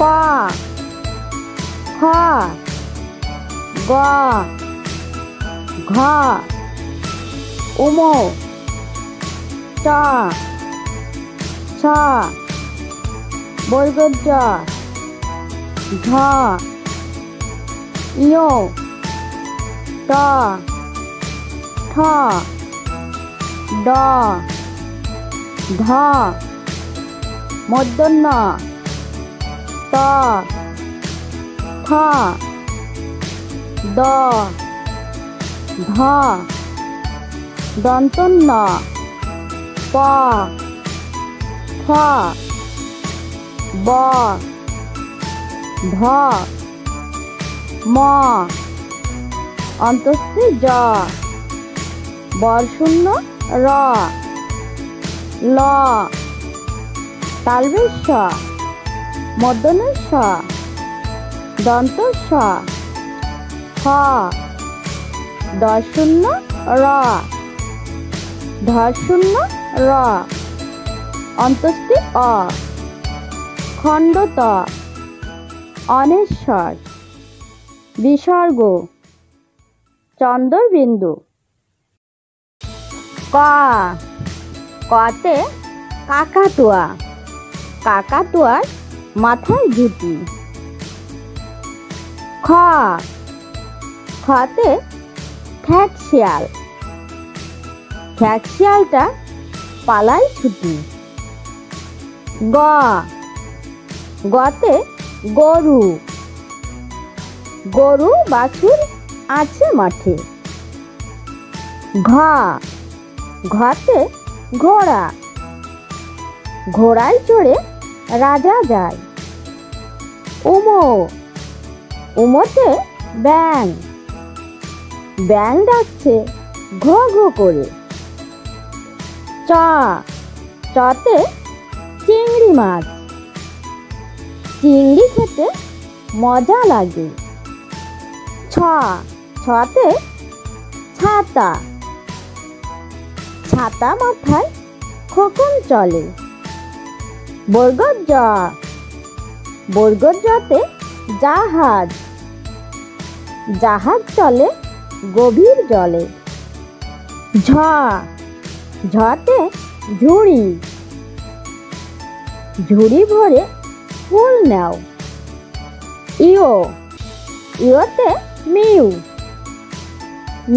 ক খ গ ঘ উম চ ছ বর্গজ ঝ ইয় ট ঠ ড ঢ মূর্ধন্য ত থ দ ধ দন্তন্য প ফ ব ভ ম অন্তস্থি জ বরশূন্য র ল তালবেশ স মূর্ধন্য স দন্ত স হ দশূন্য র ধশূন্য র অন্তস্থি অ খণ্ডত অনেশ্বর বিসর্গ চন্দ্রবিন্দু। ক কতে কাকাতুয়া কাকাতুয়ার মাথায় জুটি। খ খতে খ্যাঁকশিয়াল খ্যাঁকশিয়ালটা পালায় ছুটি। গ গতে গরু গরু বাছুর আছে মাঠে। ঘ ঘতে ঘোড়া ঘোড়ায় চড়ে রাজা যায়। উম উমতে ব্যাঙ ব্যাঙ ডাকছে ঘো ঘো করে। চ চতে চিংড়ি মাছ চিংড়ি খেতে মজা লাগে। ছ ছতে ছাতা ছাতা মাথায় খোকন চলে। বর্গজ জ বর্গজ জতে জাহাজ জাহাজ চলে গভীর জলে। ঝ ঝতে ঝুড়ি ঝুড়ি ভরে ফুল নাও। ইয় ইয়তে মিউ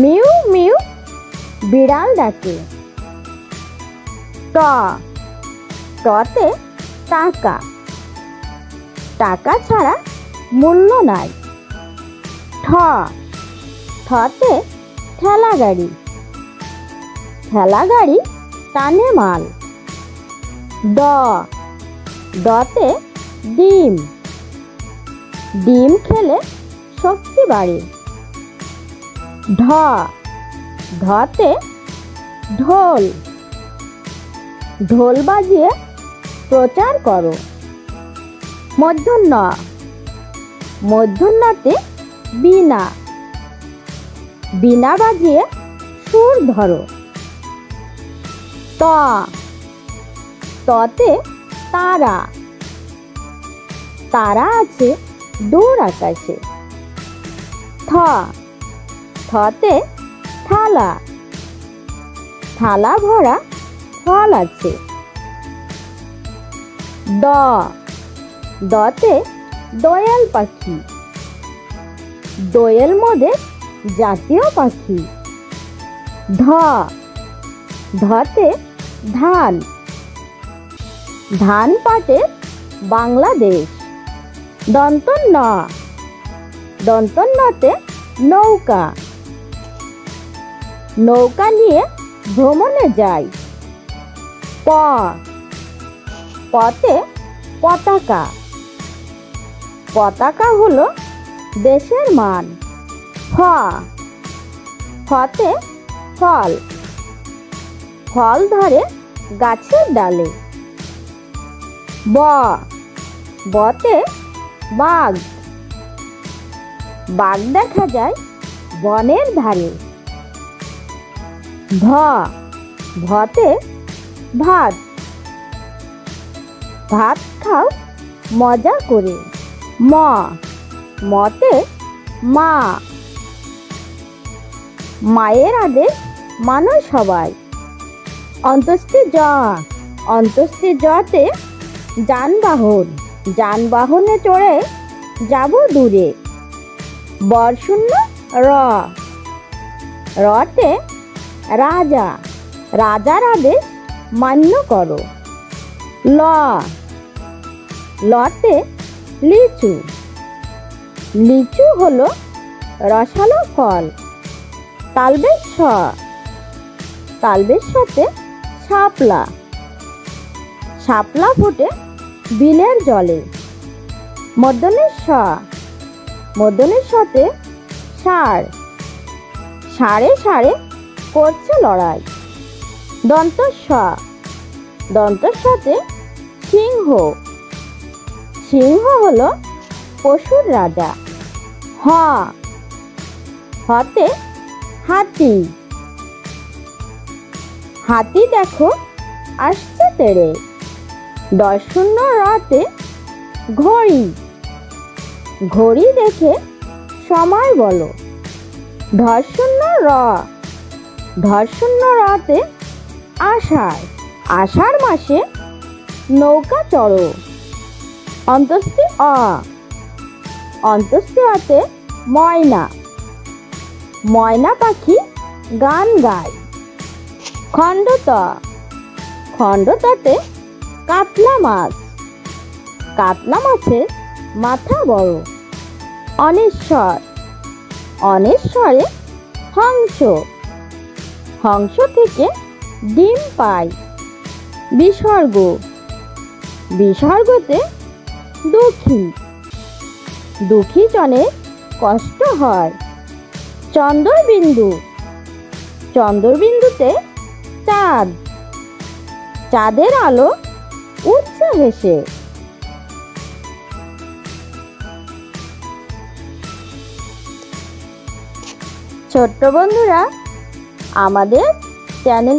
মিউ মিউ বিড়াল ডাকে। ট টতে টাকা টাকা ছাড়া মূল্য নাই। ঠ ঠতে ঠেলা গাড়ি ঠেলা গাড়ি টানে মাল। ড ডতে ডিম ডিম খেলে শক্তি বাড়ে। ঢ ঢতে ঢোল ঢোল বাজিয়ে প্রচার করো। মূর্ধন্য মূর্ধন্যতে বীণা বীণা বাজিয়ে সুর ধরো। ত ততে তারা তারা আছে দূর আকাশে। থ থতে থালা থালা ভরা ফল আছে। দ দতে দোয়েল পাখি দোয়েল মোদের জাতীয় পাখি। ধ ধতে ধান ধান পাটে বাংলাদেশ। দন্তন্য দন্তন্যতে নৌকা নৌকা নিয়ে ভ্রমণে যায়। প পতে পতাকা পতাকা হলো দেশের মান। ফ ফতে ফল ফল ধরে গাছের ডালে। ব বতে বাঘ বাঘ দেখা যায় বনের ধারে। ভ ভতে ভাত ভাত খাও মজা করে। ম মতে মা, মায়ের আদেশ মানো সবাই। অন্তস্থে জ অন্তস্থে জতে যানবাহন, যানবাহনে চড়ে যাব দূরে। বরশূন্য র রতে রাজা, রাজার আদেশ মান্য করো। ল লতে লিচু, লিচু হলো রসালো ফল। তালবেশ স তালবেশ সতে শাপলা, শাপলা ফোটে বিলের জলে। মধ্যাহ্নের স মধ্যাহ্নের সতে ষাঁড়, ষাঁড়ে ষাঁড়ে করছে লড়াই। দন্ত স দন্তের সাথে সিংহ, সিংহ হলো পশুর রাজা। হ হতে হাতি, হাতি দেখো আসছে তেড়ে। দশশূন্য রতে ঘড়ি, ঘড়ি দেখে সময় বলো। ধশূন্য র ধশূন্য রতে আষাঢ়, আষাঢ় মাসে নৌকা চড়ো। অন্তস্থে অ অন্তস্থে অতে ময়না, ময়না পাখি গান গায়। খণ্ডত খণ্ডততে কাতলা মাছ, কাতলা মাছের মাথা বড়। অনেশ্বর অনেশ্বরে হংস, হংস থেকে ডিম পাই। বিসর্গ বিসর্গতে দুঃখী, দুঃখী জনের কষ্ট হয়। চন্দ্রবিন্দু চন্দ্রবিন্দুতে চাঁদ, চাঁদের আলো উঠছে হেসে। ছোট্ট বন্ধুরা, আমাদের চ্যানেল